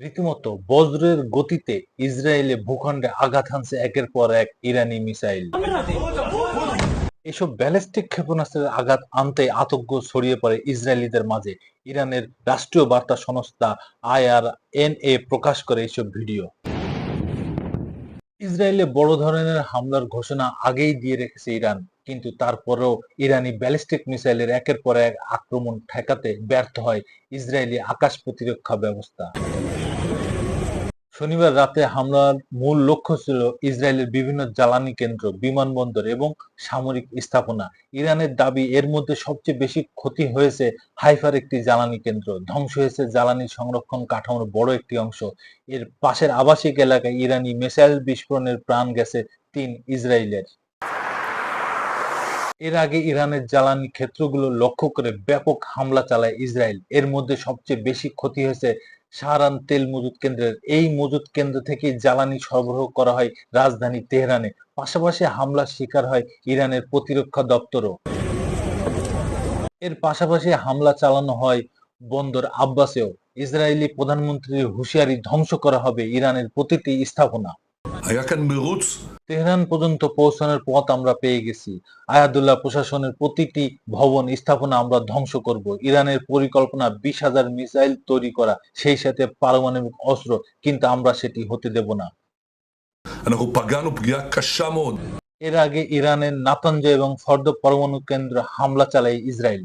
রীতিমতো বজ্রের গতিতে ইসরায়েলে ভূখণ্ডে আঘাত হানছে একের পর এক ইরানি মিসাইল। এসব ব্যালিস্টিক ক্ষেপণাস্ত্রের আঘাত আনতেই আতঙ্ক ছড়িয়ে পড়ে ইসরায়েলিদের মাঝে। ইরানের রাষ্ট্রীয় বার্তা সংস্থা IRNA প্রকাশ করে এসব ভিডিও। ইসরায়েলে বড় ধরনের হামলার ঘোষণা আগেই দিয়ে রেখেছে ইরান, কিন্তু তারপরেও ইরানি ব্যালিস্টিক মিসাইলের একের পর এক আক্রমণ ঠেকাতে ব্যর্থ হয় ইসরায়েলি আকাশ প্রতিরক্ষা ব্যবস্থা। শনিবার রাতে হামলার মূল লক্ষ্য ছিল ইসরায়েলের বিভিন্ন জ্বালানি কেন্দ্র, বিমানবন্দর এবং সামরিক স্থাপনা। ইরানের দাবি, এর মধ্যে সবচেয়ে বেশি ক্ষতি হয়েছে হাইফার একটি জ্বালানি কেন্দ্র। ধ্বংস হয়েছে জ্বালানি সংরক্ষণ কাঠামোর বড় একটি অংশ। এর পাশের আবাসিক এলাকায় ইরানি মিসাইল বিস্ফোরণের প্রাণ গেছে ৩ ইসরায়েলের। এর আগে ইরানের জ্বালানি ক্ষেত্রগুলো লক্ষ্য করে ব্যাপক হামলা চালায় ইসরায়েল। এর মধ্যে সবচেয়ে বেশি ক্ষতি হয়েছে সাহারান তেল মজুত কেন্দ্রের। এই মজুত কেন্দ্র থেকে জ্বালানি সরবরাহ করা হয় রাজধানী তেহরানে। পাশাপাশি হামলার শিকার হয় ইরানের প্রতিরক্ষা দপ্তরও। এর পাশাপাশি হামলা চালানো হয় বন্দর আব্বাসেও। ইসরায়েলি প্রধানমন্ত্রীর হুঁশিয়ারি, ধ্বংস করা হবে ইরানের প্রতিটি স্থাপনা। তেহরান পর্যন্ত পৌঁছানোর পথ আমরা পেয়ে গেছি। আয়াতুল্লাহ প্রশাসনের প্রতিটি ভবন, স্থাপনা আমরা ধ্বংস করব। ইরানের পরিকল্পনা ২০,০০০ মিসাইল তৈরি করা, সেই সাথে পারমাণবিক অস্ত্র, কিন্তু আমরা সেটি হতে দেব না। এর আগে ইরানের নাতানজ এবং ফর্দ পরমাণু কেন্দ্র হামলা চালায় ইসরায়েল।